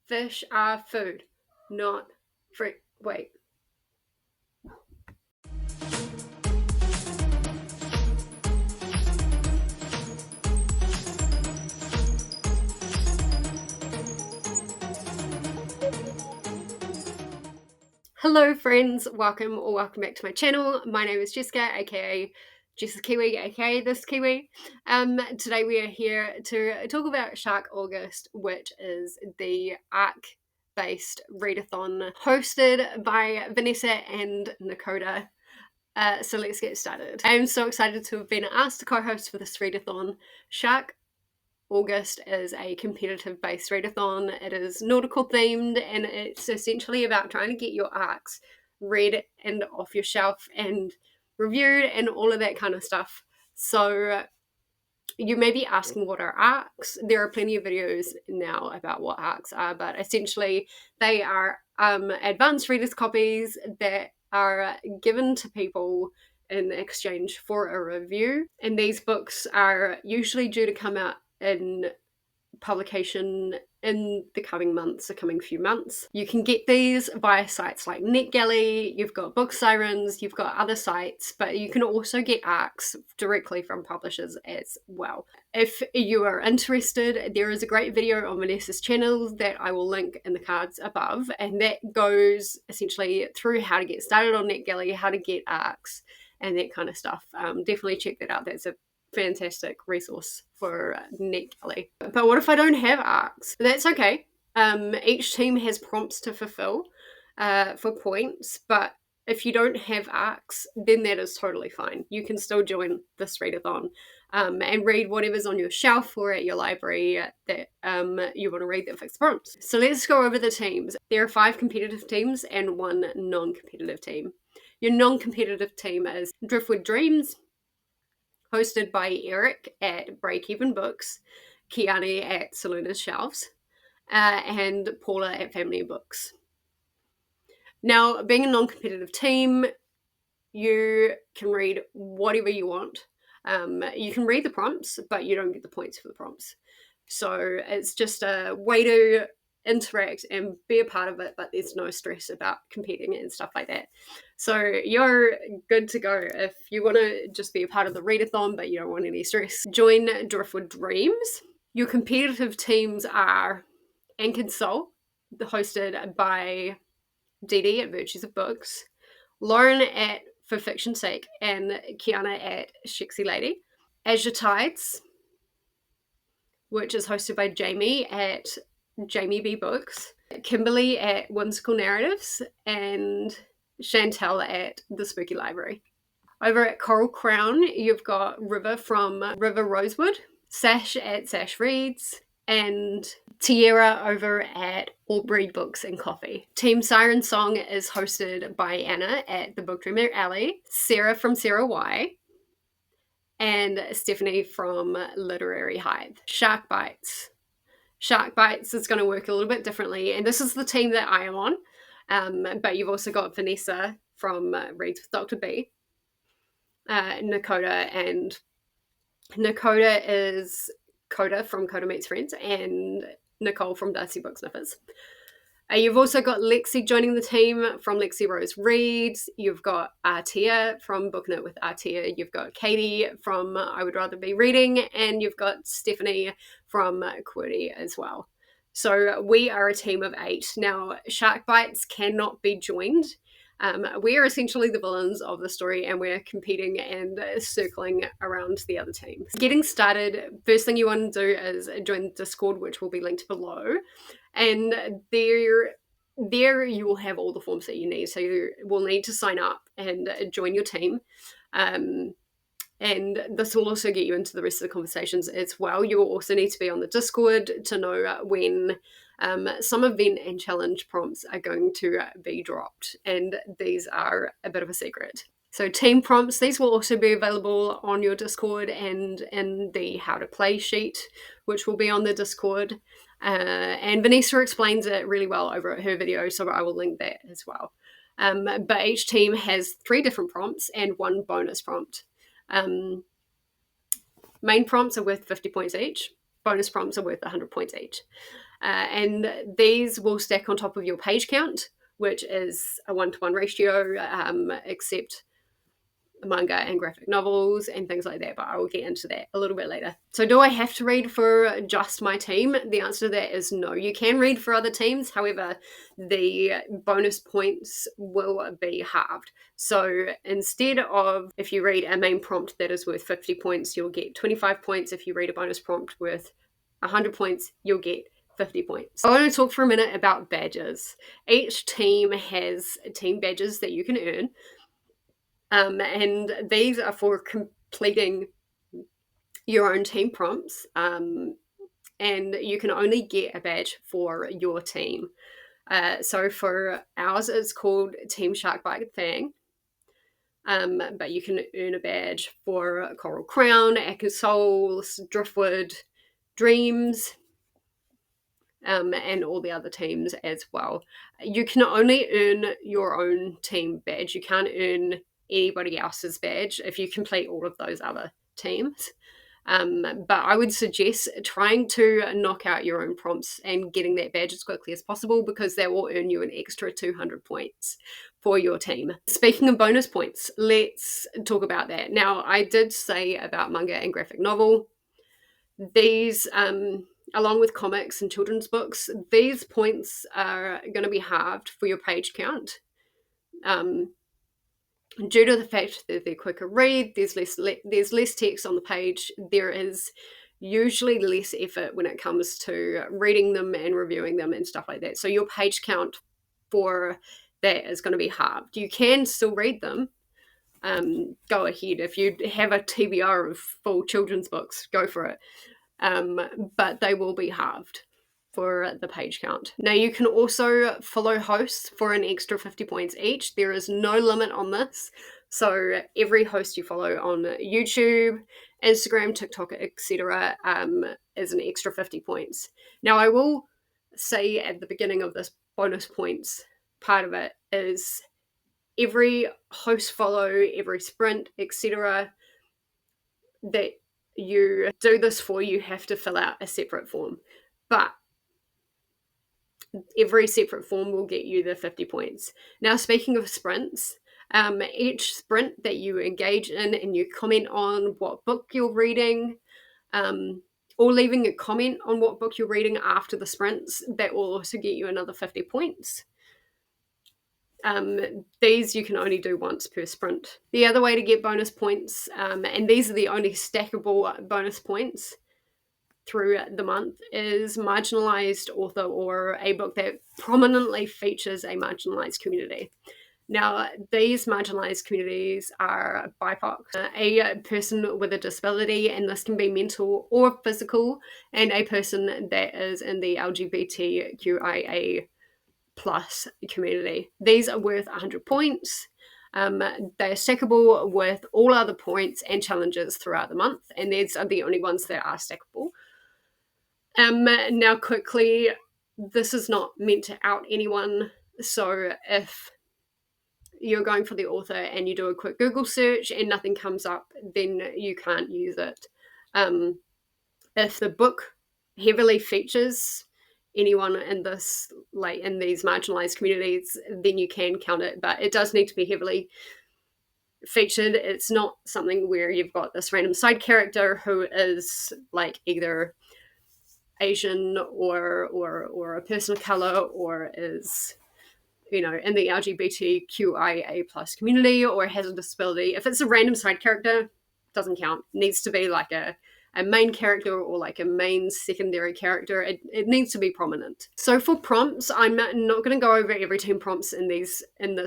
Fish are food, not fruit. Wait. Hello friends, welcome back to my channel. My name is Jessica, aka ThisKiwi, aka ThisKiwi. Today we are here to talk about Shark August, which is the ARC-based readathon hosted by Vanessa and Nicole. So let's get started. I am so excited to have been asked to co-host for this readathon. Shark August is a competitive based readathon. It is nautical themed and it's essentially about trying to get your arcs read and off your shelf and reviewed and all of that kind of stuff. So you may be asking, what are arcs? There are plenty of videos now about what arcs are, but essentially they are advanced readers copies that are given to people in exchange for a review, and these books are usually due to come out in publication in the coming months, the coming few months. You can get these via sites like NetGalley, you've got Book Sirens, you've got other sites, but you can also get ARCs directly from publishers as well. If you are interested, there is a great video on Vanessa's channel that I will link in the cards above, and that goes essentially through how to get started on NetGalley, how to get ARCs, and that kind of stuff. Definitely check that out. That's a fantastic resource for NetGalley. But what if I don't have arcs? That's okay. Each team has prompts to fulfill for points, but if you don't have arcs, then that is totally fine. You can still join this readathon and read whatever's on your shelf or at your library that you want to read that fits prompts. So let's go over the teams. There are 5 competitive teams and 1 non-competitive team. Your non-competitive team is Driftwood Dreams, hosted by Eric at Break Even Books, Kiani at Selena's Shelves, and Paula at Family Books. Now, being a non-competitive team, you can read whatever you want. You can read the prompts, but you don't get the points for the prompts. So it's just a way to interact and be a part of it, but there's no stress about competing and stuff like that. So you're good to go if you want to just be a part of the readathon, but you don't want any stress. Join Driftwood Dreams. Your competitive teams are Anchored Soul, hosted by Didi at Virtues of Books, Lauren at For Fiction's Sake, and Keyuiana at Shexy Lady. Azure Tides, which is hosted by Jamie at Jamie B Books, Kimberley at Whimsical Narratives, and Shantal at The Spooky Library. Over at Coral Crown, you've got River from River Rosewood, Sash at Sash Reads, and Tiera over at All Breed Books and Coffee. Team Siren Song is hosted by Anna at The Book Dreamer Alley, Sarah from Sarah Y, and Stephanie from Literary Hive. Sharkbites is going to work a little bit differently, and this is the team that I am on, but you've also got Vanessa from Reads with Dr. B, Nicole, and Nicole is Koda from Koda Meets Friends, and Nicole from Darcy Book Sniffers. You've also got Lexi joining the team from Lexi Rose Reads. You've got Ahtiya from Book Note with Ahtiya. You've got Katy from I Would Rather Be Reading. And you've got Stephanie from Quirty as well. So we are a team of 8. Now, Sharkbites cannot be joined. We are essentially the villains of the story, and we're competing and circling around the other teams. Getting started, first thing you want to do is join Discord, which will be linked below. And there you will have all the forms that you need. So you will need to sign up and join your team. And this will also get you into the rest of the conversations as well. You will also need to be on the Discord to know when some event and challenge prompts are going to be dropped. And these are a bit of a secret. So team prompts, these will also be available on your Discord and in the how to play sheet, which will be on the Discord. And Vanessa explains it really well over at her video, so I will link that as well. But each team has 3 different prompts and 1 bonus prompt. Main prompts are worth 50 points each. Bonus prompts are worth 100 points each. And these will stack on top of your page count, which is a 1-to-1 ratio, except manga and graphic novels and things like that, but I will get into that a little bit later. So do I have to read for just my team? The answer to that is no. You can read for other teams, however, the bonus points will be halved. So instead of, if you read a main prompt that is worth 50 points, you'll get 25 points. If you read a bonus prompt worth 100 points, you'll get 50 points. I want to talk for a minute about badges. Each team has team badges that you can earn. And these are for completing your own team prompts, and you can only get a badge for your team. So for ours, it's called Team Sharkbite Fang, but you can earn a badge for Coral Crown, Echo Souls, Driftwood Dreams, and all the other teams as well. You can only earn your own team badge. You can't earn anybody else's badge if you complete all of those other teams. But I would suggest trying to knock out your own prompts and getting that badge as quickly as possible, because that will earn you an extra 200 points for your team. Speaking of bonus points, let's talk about that. Now, I did say about manga and graphic novel. These, along with comics and children's books, these points are going to be halved for your page count. Due to the fact that they're quicker read, there's less text on the page, there is usually less effort when it comes to reading them and reviewing them and stuff like that. So your page count for that is going to be halved. You can still read them. Go ahead. If you have a TBR of full children's books, go for it. But they will be halved for the page count. Now, you can also follow hosts for an extra 50 points each. There is no limit on this. So every host you follow on YouTube, Instagram, TikTok, etc., is an extra 50 points. Now, I will say at the beginning of this bonus points part of it is every host follow, every sprint, etc., that you do this for, you have to fill out a separate form. But every separate form will get you the 50 points. Now, speaking of sprints, each sprint that you engage in and you comment on what book you're reading, or leaving a comment on what book you're reading after the sprints, that will also get you another 50 points. These you can only do once per sprint. The other way to get bonus points, and these are the only stackable bonus points through the month, is marginalized author or a book that prominently features a marginalized community. Now, these marginalized communities are BIPOC, a person with a disability, and this can be mental or physical, and a person that is in the LGBTQIA plus community. These are worth 100 points. They are stackable with all other points and challenges throughout the month, and these are the only ones that are stackable. Now, quickly, this is not meant to out anyone, so if you're going for the author and you do a quick Google search and nothing comes up, then you can't use it. If the book heavily features anyone in this, like in these marginalized communities, then you can count it, but it does need to be heavily featured. It's not something where you've got this random side character who is like either Asian or a person of color, or is, in the LGBTQIA plus community, or has a disability. If it's a random side character, doesn't count. It needs to be like a main character or like a main secondary character. It needs to be prominent. So for prompts, I'm not going to go over every team prompts in this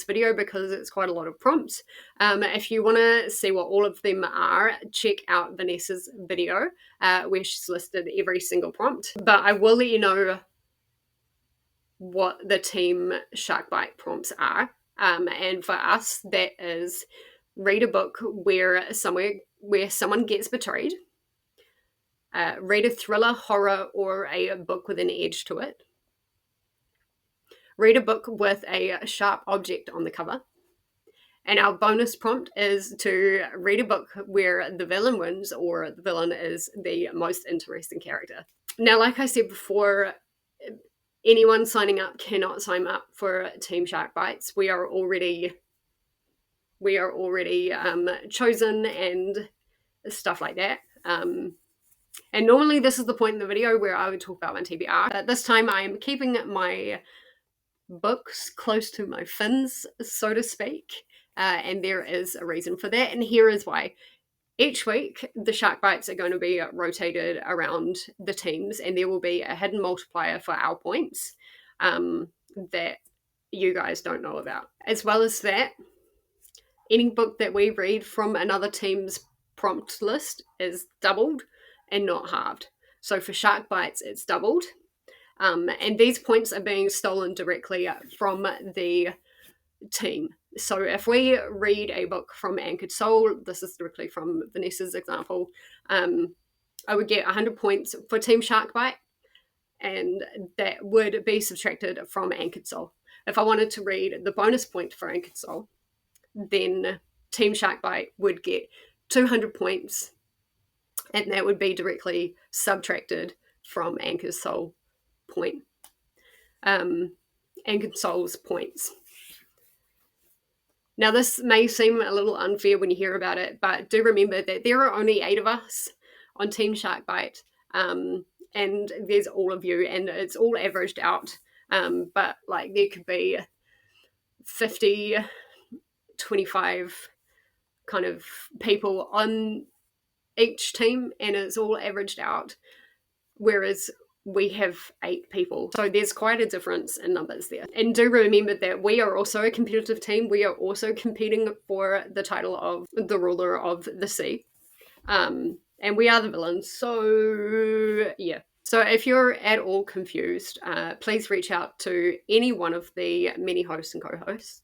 video because it's quite a lot of prompts. If you want to see what all of them are, check out Vanessa's video where she's listed every single prompt. But I will let you know what the team Sharkbite prompts are. And for us, that is read a book where someone gets betrayed. Read a thriller, horror, or a book with an edge to it. Read a book with a sharp object on the cover. And our bonus prompt is to read a book where the villain wins, or the villain is the most interesting character. Now, like I said before, anyone signing up cannot sign up for Team Sharkbites. We are already chosen and stuff like that. And normally this is the point in the video where I would talk about my TBR. But this time I am keeping my books close to my fins, so to speak. And there is a reason for that. And here is why. Each week, the Sharkbites are going to be rotated around the teams, and there will be a hidden multiplier for our points that you guys don't know about. As well as that, any book that we read from another team's prompt list is doubled and not halved. So for Sharkbites, it's doubled. And these points are being stolen directly from the team. So if we read a book from Anchored Soul, this is directly from Vanessa's example, I would get 100 points for Team Sharkbite, and that would be subtracted from Anchored Soul. If I wanted to read the bonus point for Anchored Soul, then Team Sharkbite would get 200 points, and that would be directly subtracted from Anchored Soul point. Anchored Soul's points. Now, this may seem a little unfair when you hear about it, but do remember that there are only 8 of us on Team Sharkbite, and there's all of you, and it's all averaged out. But like there could be 50, 25 kind of people on each team, and it's all averaged out, whereas we have 8 people. So there's quite a difference in numbers there. And do remember that we are also a competitive team. We are also competing for the title of the ruler of the sea. And we are the villains. So yeah. So if you're at all confused, please reach out to any one of the many hosts and co-hosts.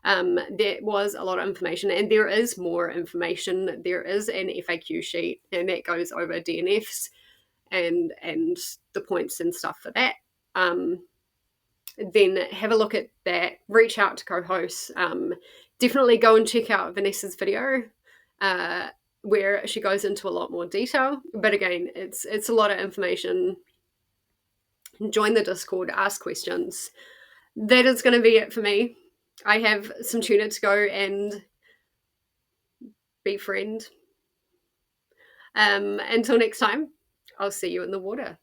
There was a lot of information, and there is more information. There is an FAQ sheet, and that goes over DNFs and the points and stuff for that. Then have a look at that. Reach out to co-hosts. Definitely go and check out Vanessa's video, where she goes into a lot more detail. But again, it's a lot of information. Join the Discord, ask questions. That is going to be it for me. I have some tuna to go and befriend. Until next time, I'll see you in the water.